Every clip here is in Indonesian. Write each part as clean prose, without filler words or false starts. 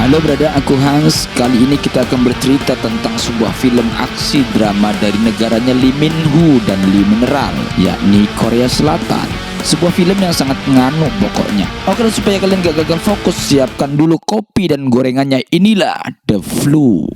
Halo brother, aku Hans. Kali ini kita akan bercerita tentang sebuah film aksi drama dari negaranya Lee Min Ho dan Lee Mineral, yakni Korea Selatan. Sebuah film yang sangat nganu pokoknya. Oke, supaya kalian gak gagal fokus, siapkan dulu kopi dan gorengannya. Inilah The Flu.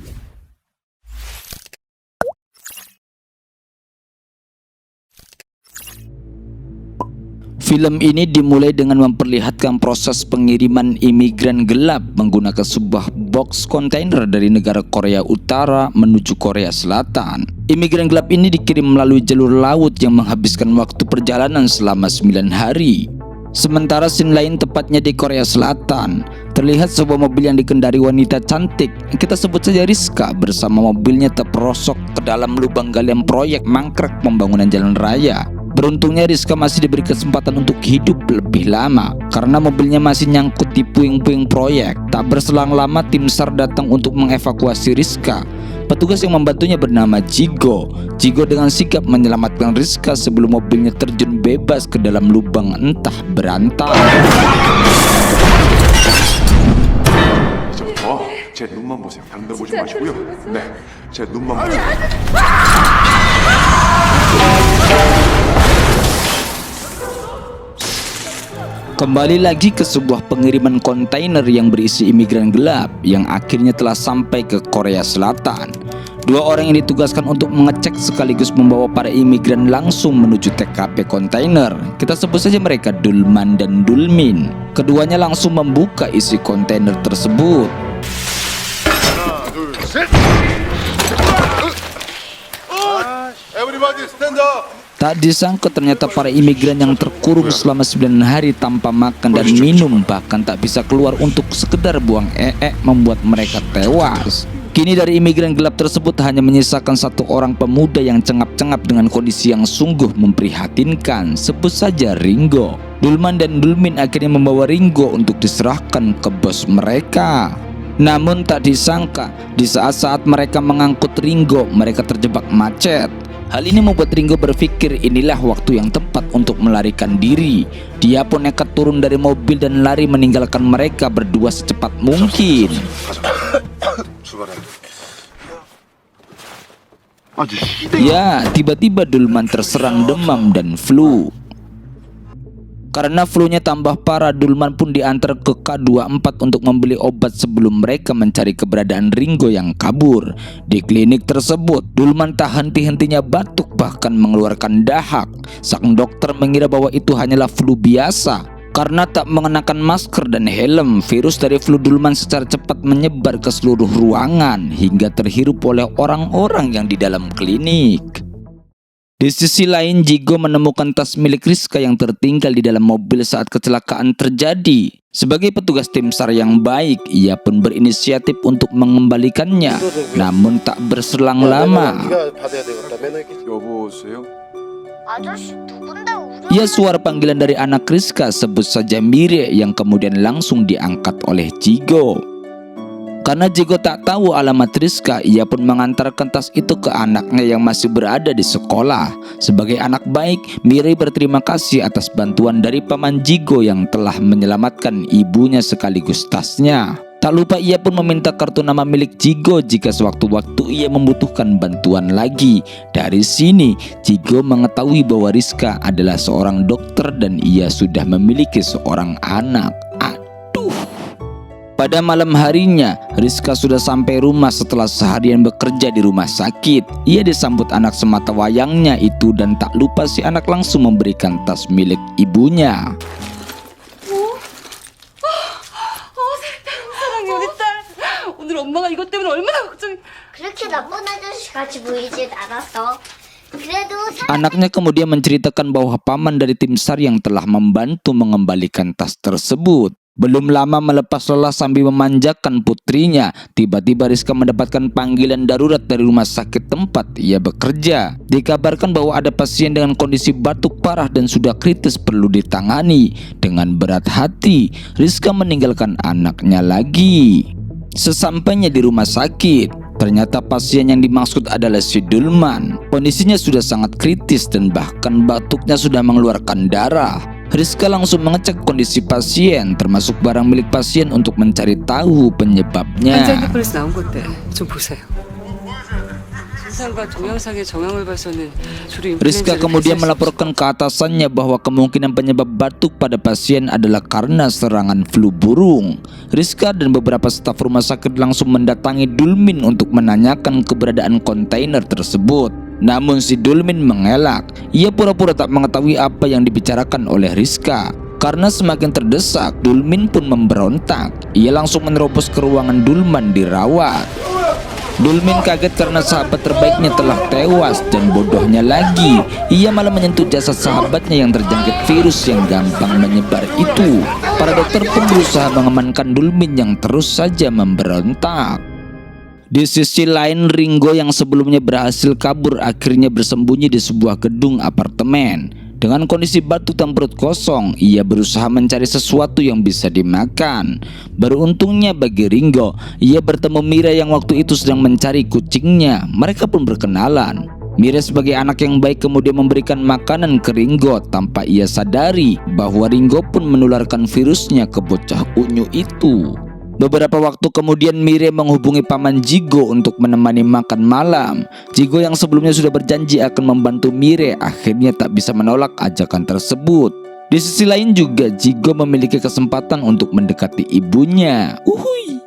Film ini dimulai dengan memperlihatkan proses pengiriman imigran gelap menggunakan sebuah box kontainer dari negara Korea Utara menuju Korea Selatan. Imigran gelap ini dikirim melalui jalur laut yang menghabiskan waktu perjalanan selama 9 hari. Sementara scene lain tepatnya di Korea Selatan, terlihat sebuah mobil yang dikendari wanita cantik, kita sebut saja Rizka, bersama mobilnya terperosok ke dalam lubang galian proyek mangkrak pembangunan jalan raya. Beruntungnya Rizka masih diberi kesempatan untuk hidup lebih lama karena mobilnya masih nyangkut di puing-puing proyek. Tak berselang lama tim SAR datang untuk mengevakuasi Rizka. Petugas yang membantunya bernama Jigo. Jigo dengan sigap menyelamatkan Rizka sebelum mobilnya terjun bebas ke dalam lubang entah berantai. 제 눈만 보세요. 당들 보지 마시고요. 네, 제 눈만 보세요. Kembali lagi ke sebuah pengiriman kontainer yang berisi imigran gelap yang akhirnya telah sampai ke Korea Selatan. Dua orang yang ditugaskan untuk mengecek sekaligus membawa para imigran langsung menuju TKP kontainer. Kita sebut saja mereka Dulman dan Dulmin. Keduanya langsung membuka isi kontainer tersebut. Everybody stand up. Tak disangka ternyata para imigran yang terkurung selama 9 hari tanpa makan dan minum, bahkan tak bisa keluar untuk sekedar buang membuat mereka tewas. Kini dari imigran gelap tersebut hanya menyisakan satu orang pemuda yang cengap-cengap dengan kondisi yang sungguh memprihatinkan. Sebut saja Ringo. Dulman dan Dulmin akhirnya membawa Ringo untuk diserahkan ke bos mereka. Namun tak disangka, di saat-saat mereka mengangkut Ringo, mereka terjebak macet. Hal ini membuat Ringo berpikir inilah waktu yang tepat untuk melarikan diri. Dia pun nekat turun dari mobil dan lari meninggalkan mereka berdua secepat mungkin. Ya, tiba-tiba Dulman terserang demam dan flu. Karena flu-nya tambah parah, Dulman pun diantar ke K24 untuk membeli obat sebelum mereka mencari keberadaan Ringo yang kabur. Di klinik tersebut, Dulman tak henti-hentinya batuk bahkan mengeluarkan dahak. Sang dokter mengira bahwa itu hanyalah flu biasa. Karena tak mengenakan masker dan helm, virus dari flu Dulman secara cepat menyebar ke seluruh ruangan hingga terhirup oleh orang-orang yang di dalam klinik. Di sisi lain, Jigo menemukan tas milik Rizka yang tertinggal di dalam mobil saat kecelakaan terjadi. Sebagai petugas tim SAR yang baik, ia pun berinisiatif untuk mengembalikannya. Namun tak berselang lama, ia suara panggilan dari anak Rizka, sebut saja Mire, yang kemudian langsung diangkat oleh Jigo. Karena Jigo tak tahu alamat Rizka, ia pun mengantarkan tas itu ke anaknya yang masih berada di sekolah. Sebagai anak baik, Miri berterima kasih atas bantuan dari paman Jigo yang telah menyelamatkan ibunya sekaligus tasnya. Tak lupa ia pun meminta kartu nama milik Jigo jika sewaktu-waktu ia membutuhkan bantuan lagi. Dari sini, Jigo mengetahui bahwa Rizka adalah seorang dokter dan ia sudah memiliki seorang anak. Pada malam harinya, Rizka sudah sampai rumah setelah seharian bekerja di rumah sakit. Ia disambut anak semata wayangnya itu dan tak lupa si anak langsung memberikan tas milik ibunya. 사랑해 우리 딸. 오늘 엄마가 이것 때문에 얼마나 걱정해. 그렇게 나쁜 아저씨 같이 보이진 않았어. 그래도 Anaknya kemudian menceritakan bahwa paman dari tim SAR yang telah membantu mengembalikan tas tersebut. Belum lama melepas lelah sambil memanjakan putrinya, tiba-tiba Rizka mendapatkan panggilan darurat dari rumah sakit tempat ia bekerja. Dikabarkan bahwa ada pasien dengan kondisi batuk parah dan sudah kritis perlu ditangani. Dengan berat hati, Rizka meninggalkan anaknya lagi. Sesampainya di rumah sakit, ternyata pasien yang dimaksud adalah si Dulman. Kondisinya sudah sangat kritis dan bahkan batuknya sudah mengeluarkan darah. Rizka langsung mengecek kondisi pasien, termasuk barang milik pasien untuk mencari tahu penyebabnya. 환자인터폰에서 나온 건데 좀 보세요. 신상과 동영상의 정황을 봐서는 주로 Rizka kemudian melaporkan ke atasannya bahwa kemungkinan penyebab batuk pada pasien adalah karena serangan flu burung. Rizka dan beberapa staf rumah sakit langsung mendatangi Dulmin untuk menanyakan keberadaan kontainer tersebut. Namun si Dulmin mengelak. Ia pura-pura tak mengetahui apa yang dibicarakan oleh Rizka. Karena semakin terdesak, Dulmin pun memberontak. Ia langsung menerobos ke ruangan Dulman dirawat. Dulmin kaget karena sahabat terbaiknya telah tewas, dan bodohnya lagi, ia malah menyentuh jasad sahabatnya yang terjangkit virus yang gampang menyebar itu. Para dokter pun berusaha mengamankan Dulmin yang terus saja memberontak. Di sisi lain, Ringo yang sebelumnya berhasil kabur akhirnya bersembunyi di sebuah gedung apartemen. Dengan kondisi batuk dan perut kosong, ia berusaha mencari sesuatu yang bisa dimakan. Beruntungnya bagi Ringo, ia bertemu Mira yang waktu itu sedang mencari kucingnya. Mereka pun berkenalan. Mira sebagai anak yang baik kemudian memberikan makanan ke Ringo tanpa ia sadari bahwa Ringo pun menularkan virusnya ke bocah unyu itu. Beberapa waktu kemudian Mire menghubungi paman Jigo untuk menemani makan malam. Jigo yang sebelumnya sudah berjanji akan membantu Mire akhirnya tak bisa menolak ajakan tersebut. Di sisi lain juga Jigo memiliki kesempatan untuk mendekati ibunya. Uhuy.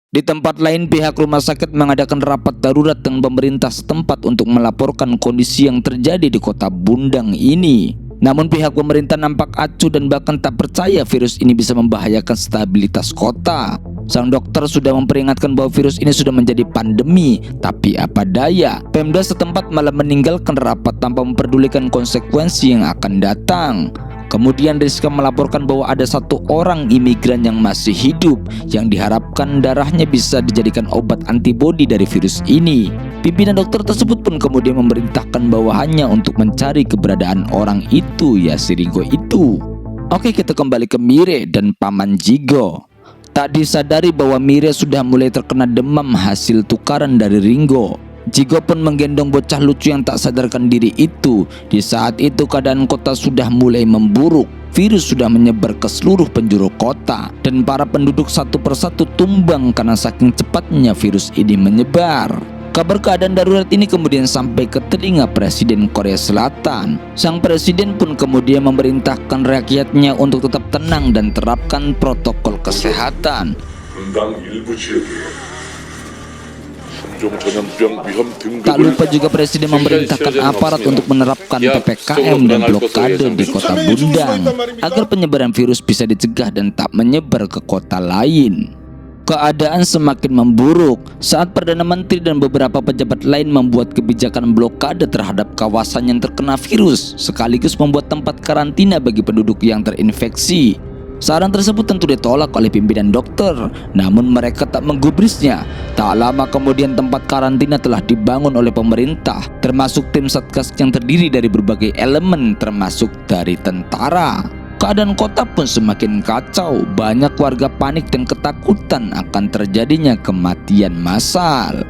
Di tempat lain, pihak rumah sakit mengadakan rapat darurat dengan pemerintah setempat untuk melaporkan kondisi yang terjadi di kota Bundang ini. Namun pihak pemerintah nampak acuh dan bahkan tak percaya virus ini bisa membahayakan stabilitas kota. Sang dokter sudah memperingatkan bahwa virus ini sudah menjadi pandemi, tapi apa daya, Pemda setempat malah meninggalkan rapat tanpa memperdulikan konsekuensi yang akan datang. Kemudian Rizka melaporkan bahwa ada satu orang imigran yang masih hidup, yang diharapkan darahnya bisa dijadikan obat antibodi dari virus ini. Pimpinan dokter tersebut pun kemudian memerintahkan bawahannya untuk mencari keberadaan orang itu, ya si Ringo itu. Oke, kita kembali ke Mire dan paman Jigo. Tak disadari bahwa Mire sudah mulai terkena demam hasil tukaran dari Ringo. Jigo pun menggendong bocah lucu yang tak sadarkan diri itu. Di saat itu keadaan kota sudah mulai memburuk. Virus sudah menyebar ke seluruh penjuru kota, dan para penduduk satu persatu tumbang karena saking cepatnya virus ini menyebar. Kabar keadaan darurat ini kemudian sampai ke telinga Presiden Korea Selatan. Sang presiden pun kemudian memerintahkan rakyatnya untuk tetap tenang dan terapkan protokol kesehatan. Tak lupa juga presiden memerintahkan aparat untuk menerapkan PPKM dan blokade di kota Bundang agar penyebaran virus bisa dicegah dan tak menyebar ke kota lain. Keadaan semakin memburuk saat Perdana Menteri dan beberapa pejabat lain membuat kebijakan blokade terhadap kawasan yang terkena virus, sekaligus membuat tempat karantina bagi penduduk yang terinfeksi. Saran tersebut tentu ditolak oleh pimpinan dokter, namun mereka tak menggubrisnya. Tak lama kemudian tempat karantina telah dibangun oleh pemerintah, termasuk tim satgas yang terdiri dari berbagai elemen termasuk dari tentara. Keadaan kota pun semakin kacau, banyak warga panik dan ketakutan akan terjadinya kematian massal.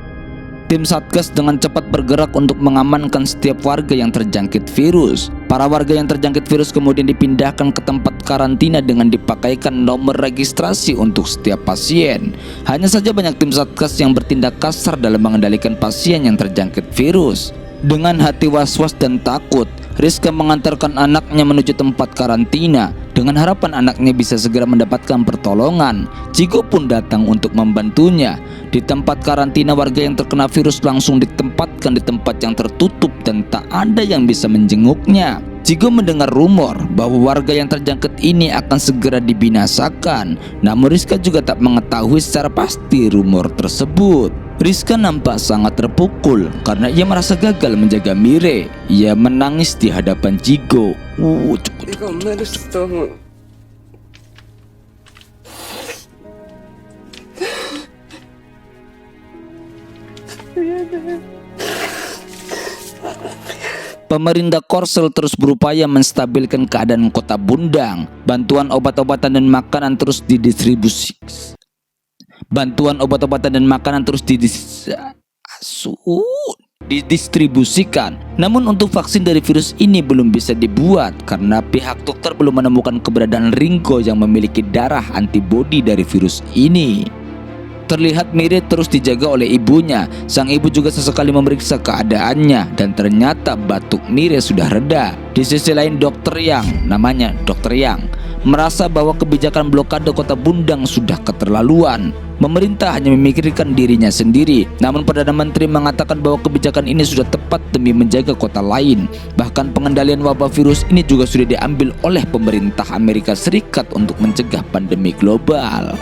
Tim Satgas dengan cepat bergerak untuk mengamankan setiap warga yang terjangkit virus. Para warga yang terjangkit virus kemudian dipindahkan ke tempat karantina dengan dipakaikan nomor registrasi untuk setiap pasien. Hanya saja banyak tim Satgas yang bertindak kasar dalam mengendalikan pasien yang terjangkit virus. Dengan hati was-was dan takut, Rizka mengantarkan anaknya menuju tempat karantina dengan harapan anaknya bisa segera mendapatkan pertolongan. Jigo pun datang untuk membantunya. Di tempat karantina, warga yang terkena virus langsung ditempatkan di tempat yang tertutup dan tak ada yang bisa menjenguknya. Jigo mendengar rumor bahwa warga yang terjangkit ini akan segera dibinasakan. Namun Rizka juga tak mengetahui secara pasti rumor tersebut. Rizka nampak sangat terpukul karena ia merasa gagal menjaga Mire. Ia menangis di hadapan Jigo. 내가 엄마를 썼어. Pemerintah Korsel terus berupaya menstabilkan keadaan kota Bundang. Bantuan obat-obatan dan makanan terus didistribusikan. didistribusikan. Namun untuk vaksin dari virus ini belum bisa dibuat karena pihak dokter belum menemukan keberadaan Ringo yang memiliki darah antibodi dari virus ini. Terlihat Mire terus dijaga oleh ibunya. Sang ibu juga sesekali memeriksa keadaannya dan ternyata batuk Mire sudah reda. Di sisi lain Dr. Yang, namanya Dr. Yang, merasa bahwa kebijakan blokade kota Bundang sudah keterlaluan. Pemerintah hanya memikirkan dirinya sendiri. Namun Perdana Menteri mengatakan bahwa kebijakan ini sudah tepat demi menjaga kota lain. Bahkan pengendalian wabah virus ini juga sudah diambil oleh pemerintah Amerika Serikat untuk mencegah pandemi global.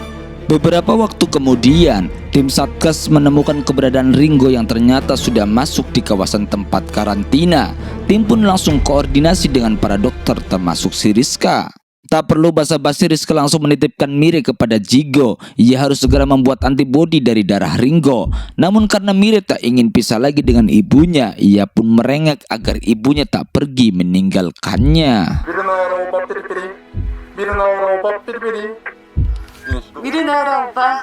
Beberapa waktu kemudian, tim Satgas menemukan keberadaan Ringo yang ternyata sudah masuk di kawasan tempat karantina. Tim pun langsung koordinasi dengan para dokter termasuk si Rizka. Tak perlu basa-basi, Rizka langsung menitipkan Mire kepada Jigo. Ia harus segera membuat antibodi dari darah Ringo. Namun karena Mire tak ingin pisah lagi dengan ibunya, ia pun merengek agar ibunya tak pergi meninggalkannya. 미르나라 오빠.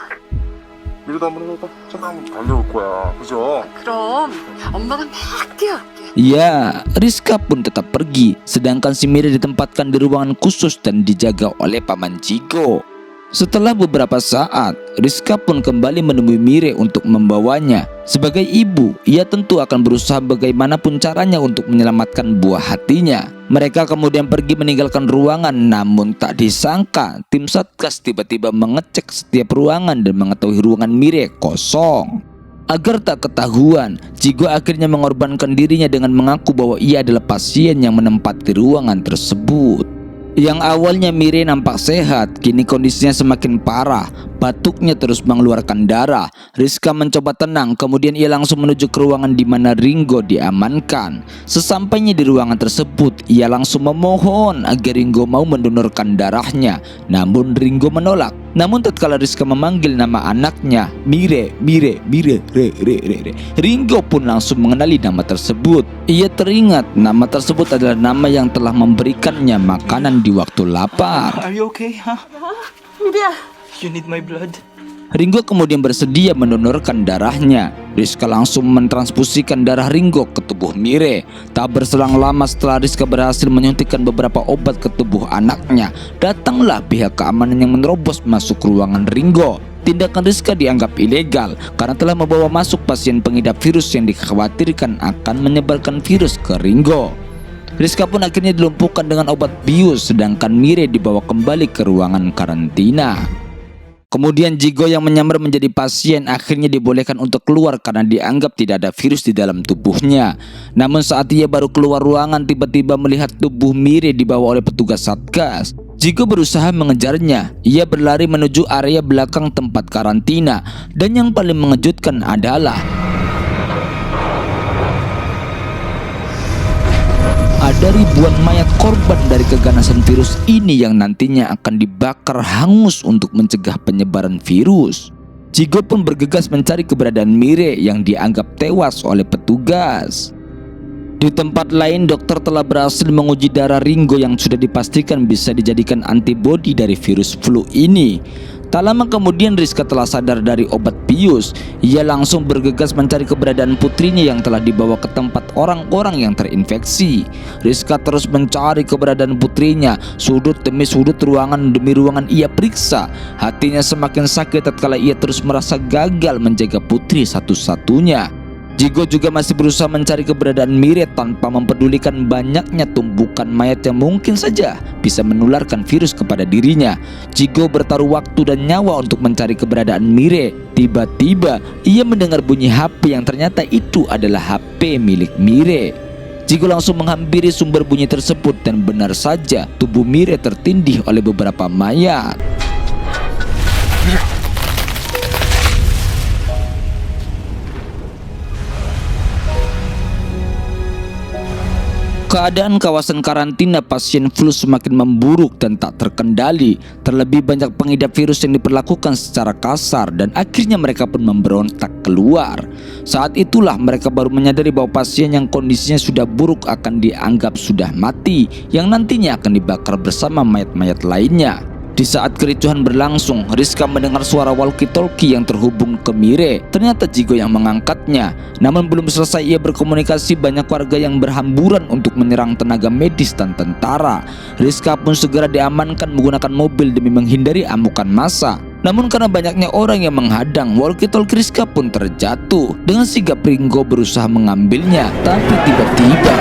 미르도 한번 해봐. 잠깐 한번 달려올 거야. 그죠? 그럼 엄마가 막 뛰어올게. Ya, Rizka pun tetap pergi, sedangkan si Mire ditempatkan di ruangan khusus dan dijaga oleh paman Jigo. Setelah beberapa saat, Rizka pun kembali menemui Mire untuk membawanya. Sebagai ibu, ia tentu akan berusaha bagaimanapun caranya untuk menyelamatkan buah hatinya. Mereka kemudian pergi meninggalkan ruangan, namun tak disangka tim Satgas tiba-tiba mengecek setiap ruangan dan mengetahui ruangan Mire kosong. Agar tak ketahuan, Jigo akhirnya mengorbankan dirinya dengan mengaku bahwa ia adalah pasien yang menempati ruangan tersebut. Yang awalnya Mire nampak sehat, kini kondisinya semakin parah. Batuknya terus mengeluarkan darah. Rizka mencoba tenang, kemudian ia langsung menuju ke ruangan di mana Ringo diamankan. Sesampainya di ruangan tersebut, ia langsung memohon agar Ringo mau mendonorkan darahnya. Namun Ringo menolak. Namun tatkala Rizka memanggil nama anaknya, Mire, Ringo pun langsung mengenali nama tersebut. Ia teringat nama tersebut adalah nama yang telah memberikannya makanan di waktu lapar. Are you okay, huh? 미래야. You need my blood? Ringo kemudian bersedia mendonorkan darahnya. Rizka langsung mentransfusikan darah Ringo ke tubuh Mire. Tak berselang lama setelah Rizka berhasil menyuntikkan beberapa obat ke tubuh anaknya, datanglah pihak keamanan yang menerobos masuk ruangan Ringo. Tindakan Rizka dianggap ilegal karena telah membawa masuk pasien pengidap virus yang dikhawatirkan akan menyebarkan virus ke Ringo. Rizka pun akhirnya dilumpuhkan dengan obat bius, sedangkan Mire dibawa kembali ke ruangan karantina. Kemudian Jigo yang menyamar menjadi pasien akhirnya dibolehkan untuk keluar karena dianggap tidak ada virus di dalam tubuhnya. Namun saat ia baru keluar ruangan, tiba-tiba melihat tubuh Mire dibawa oleh petugas Satgas. Jigo berusaha mengejarnya. Ia berlari menuju area belakang tempat karantina. Dan yang paling mengejutkan adalah ada ribuan mayat korban dari keganasan virus ini yang nantinya akan dibakar hangus untuk mencegah penyebaran virus. Jigo pun bergegas mencari keberadaan Mire yang dianggap tewas oleh petugas. Di tempat lain, dokter telah berhasil menguji darah Ringo yang sudah dipastikan bisa dijadikan antibodi dari virus flu ini. Tak lama kemudian Rizka telah sadar dari obat bius. Ia langsung bergegas mencari keberadaan putrinya yang telah dibawa ke tempat orang-orang yang terinfeksi. Rizka terus mencari keberadaan putrinya. Sudut demi sudut, ruangan demi ruangan ia periksa. Hatinya semakin sakit tatkala ia terus merasa gagal menjaga putri satu-satunya. Jigo juga masih berusaha mencari keberadaan Mire tanpa mempedulikan banyaknya tumpukan mayat yang mungkin saja bisa menularkan virus kepada dirinya. Jigo bertaruh waktu dan nyawa untuk mencari keberadaan Mire. Tiba-tiba ia mendengar bunyi HP yang ternyata itu adalah HP milik Mire. Jigo langsung menghampiri sumber bunyi tersebut dan benar saja tubuh Mire tertindih oleh beberapa mayat. Keadaan kawasan karantina pasien flu semakin memburuk dan tak terkendali. Terlebih banyak pengidap virus yang diperlakukan secara kasar dan akhirnya mereka pun memberontak keluar. Saat itulah mereka baru menyadari bahwa pasien yang kondisinya sudah buruk akan dianggap sudah mati, yang nantinya akan dibakar bersama mayat-mayat lainnya. Di saat kericuhan berlangsung, Rizka mendengar suara walkie-talkie yang terhubung ke Mire. Ternyata Jigo yang mengangkatnya. Namun belum selesai ia berkomunikasi, banyak warga yang berhamburan untuk menyerang tenaga medis dan tentara. Rizka pun segera diamankan menggunakan mobil demi menghindari amukan massa. Namun karena banyaknya orang yang menghadang, walkie-talkie Rizka pun terjatuh. Dengan sigap Ringo berusaha mengambilnya, tapi tiba-tiba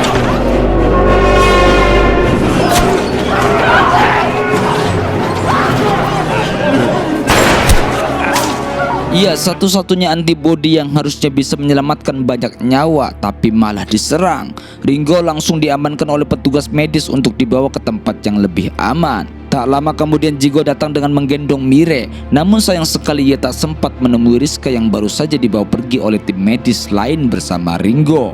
ia satu-satunya antibodi yang harusnya bisa menyelamatkan banyak nyawa, tapi malah diserang. Ringo langsung diamankan oleh petugas medis untuk dibawa ke tempat yang lebih aman. Tak lama kemudian Jigo datang dengan menggendong Mire. Namun sayang sekali ia tak sempat menemui Rizka yang baru saja dibawa pergi oleh tim medis lain bersama Ringo.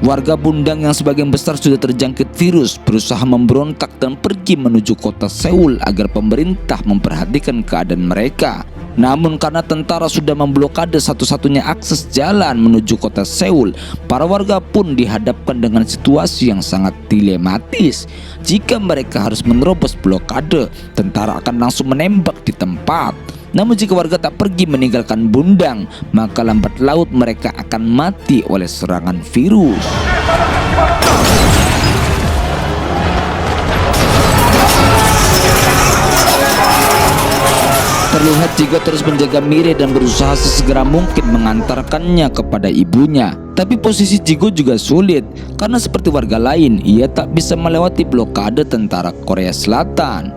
Warga Bundang yang sebagian besar sudah terjangkit virus berusaha memberontak dan pergi menuju kota Seoul agar pemerintah memperhatikan keadaan mereka. Namun karena tentara sudah memblokade satu-satunya akses jalan menuju kota Seoul, para warga pun dihadapkan dengan situasi yang sangat dilematis. Jika mereka harus menerobos blokade, tentara akan langsung menembak di tempat. Namun jika warga tak pergi meninggalkan Bundang, maka lambat laut mereka akan mati oleh serangan virus. Terlihat Jigo terus menjaga Mire dan berusaha sesegera mungkin mengantarkannya kepada ibunya. Tapi posisi Jigo juga sulit, karena seperti warga lain, ia tak bisa melewati blokade tentara Korea Selatan.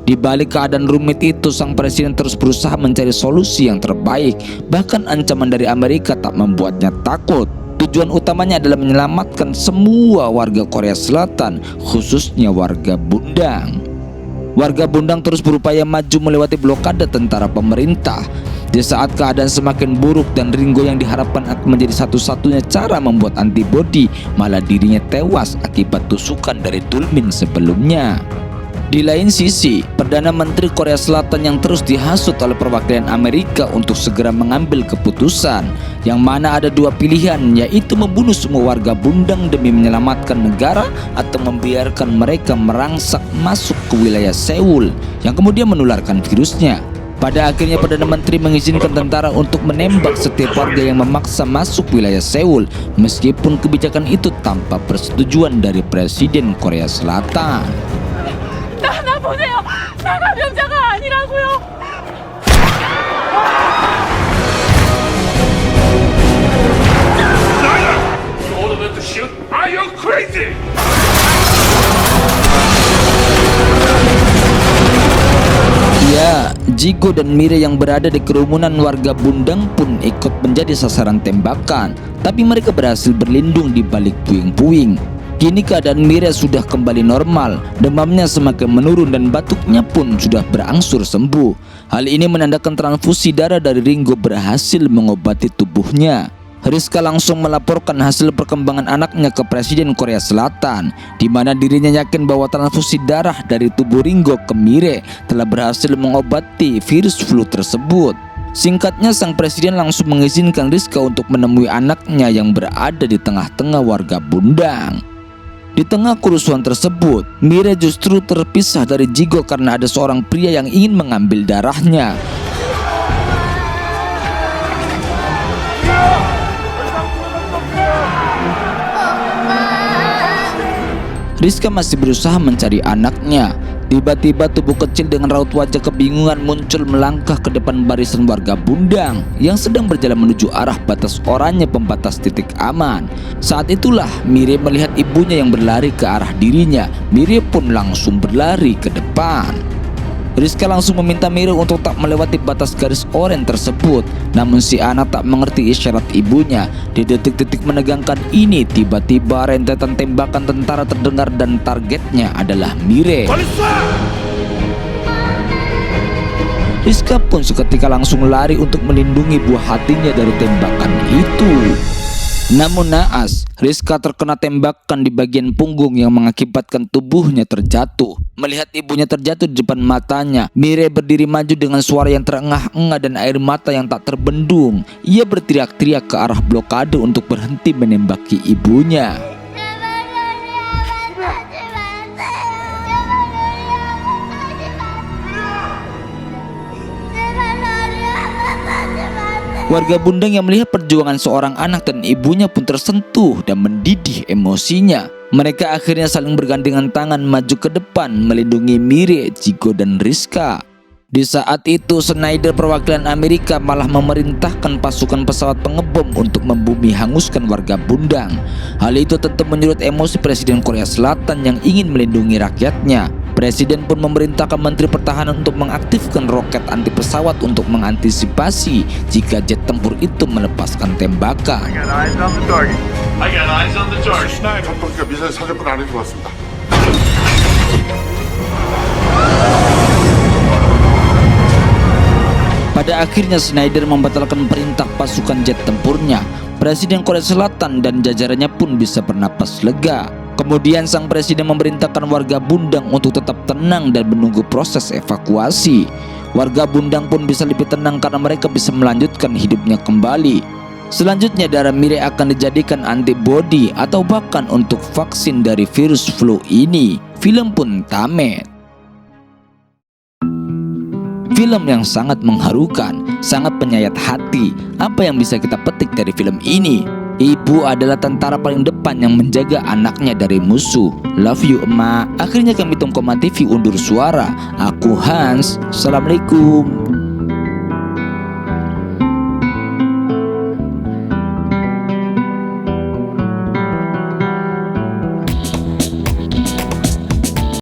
Di balik keadaan rumit itu, sang presiden terus berusaha mencari solusi yang terbaik. Bahkan ancaman dari Amerika tak membuatnya takut. Tujuan utamanya adalah menyelamatkan semua warga Korea Selatan, khususnya warga Bundang. Warga Bundang terus berupaya maju melewati blokade tentara pemerintah. Di saat keadaan semakin buruk dan Ringo yang diharapkan akan menjadi satu-satunya cara membuat antibodi, malah dirinya tewas akibat tusukan dari Tulmin sebelumnya. Di lain sisi, Perdana Menteri Korea Selatan yang terus dihasut oleh perwakilan Amerika untuk segera mengambil keputusan, yang mana ada dua pilihan, yaitu membunuh semua warga Bundang demi menyelamatkan negara atau membiarkan mereka merangsak masuk ke wilayah Seoul yang kemudian menularkan virusnya. Pada akhirnya Perdana Menteri mengizinkan tentara untuk menembak setiap warga yang memaksa masuk wilayah Seoul, meskipun kebijakan itu tanpa persetujuan dari Presiden Korea Selatan. 나 보세요. 나 감염자가 아니라고요. order them to shoot. Are you crazy? Ya, Jigo dan Mire yang berada di kerumunan warga Bundang pun ikut menjadi sasaran tembakan, tapi mereka berhasil berlindung di balik puing-puing. Kini keadaan Mire sudah kembali normal, demamnya semakin menurun dan batuknya pun sudah berangsur sembuh. Hal ini menandakan transfusi darah dari Ringo berhasil mengobati tubuhnya. Rizka langsung melaporkan hasil perkembangan anaknya ke Presiden Korea Selatan, di mana dirinya yakin bahwa transfusi darah dari tubuh Ringo ke Mire telah berhasil mengobati virus flu tersebut. Singkatnya, sang presiden langsung mengizinkan Rizka untuk menemui anaknya yang berada di tengah-tengah warga Bundang. Di tengah kerusuhan tersebut, Mire justru terpisah dari Jigo karena ada seorang pria yang ingin mengambil darahnya. Rizka masih berusaha mencari anaknya. Tiba-tiba tubuh kecil dengan raut wajah kebingungan muncul melangkah ke depan barisan warga Bundang yang sedang berjalan menuju arah batas oranye pembatas titik aman. Saat itulah Mire melihat ibunya yang berlari ke arah dirinya. Mire pun langsung berlari ke depan. Rizka langsung meminta Mire untuk tak melewati batas garis oranye tersebut. Namun si anak tak mengerti isyarat ibunya. Di detik-detik menegangkan ini, tiba-tiba rentetan tembakan tentara terdengar dan targetnya adalah Mire. Rizka pun seketika langsung lari untuk melindungi buah hatinya dari tembakan itu. Namun naas, Rizka terkena tembakan di bagian punggung yang mengakibatkan tubuhnya terjatuh. Melihat ibunya terjatuh di depan matanya, Mire berdiri maju dengan suara yang terengah-engah dan air mata yang tak terbendung. Ia berteriak-teriak ke arah blokade untuk berhenti menembaki ibunya. Warga Bundang yang melihat perjuangan seorang anak dan ibunya pun tersentuh dan mendidih emosinya. Mereka akhirnya saling bergandengan tangan maju ke depan melindungi Mire, Chico, dan Rizka. Di saat itu, Schneider perwakilan Amerika malah memerintahkan pasukan pesawat pengebom untuk membumi hanguskan warga Bundang. Hal itu tentu menyurut emosi Presiden Korea Selatan yang ingin melindungi rakyatnya. Presiden pun memerintahkan Menteri Pertahanan untuk mengaktifkan roket anti pesawat untuk mengantisipasi jika jet tempur itu melepaskan tembakan. 전투기가 미사일 사격권 안에 들어왔습니다. Pada akhirnya Schneider membatalkan perintah pasukan jet tempurnya. Presiden Korea Selatan dan jajarannya pun bisa bernapas lega. Kemudian sang presiden memerintahkan warga Bundang untuk tetap tenang dan menunggu proses evakuasi. Warga Bundang pun bisa lebih tenang karena mereka bisa melanjutkan hidupnya kembali. Selanjutnya darah Mire akan dijadikan antibodi atau bahkan untuk vaksin dari virus flu ini. Film pun tamat. Film yang sangat mengharukan, sangat penyayat hati. Apa yang bisa kita petik dari film ini? Ibu adalah tentara paling depan yang menjaga anaknya dari musuh. Love you emak. Akhirnya kami Tomkoma TV undur suara. Aku Hans. Assalamualaikum.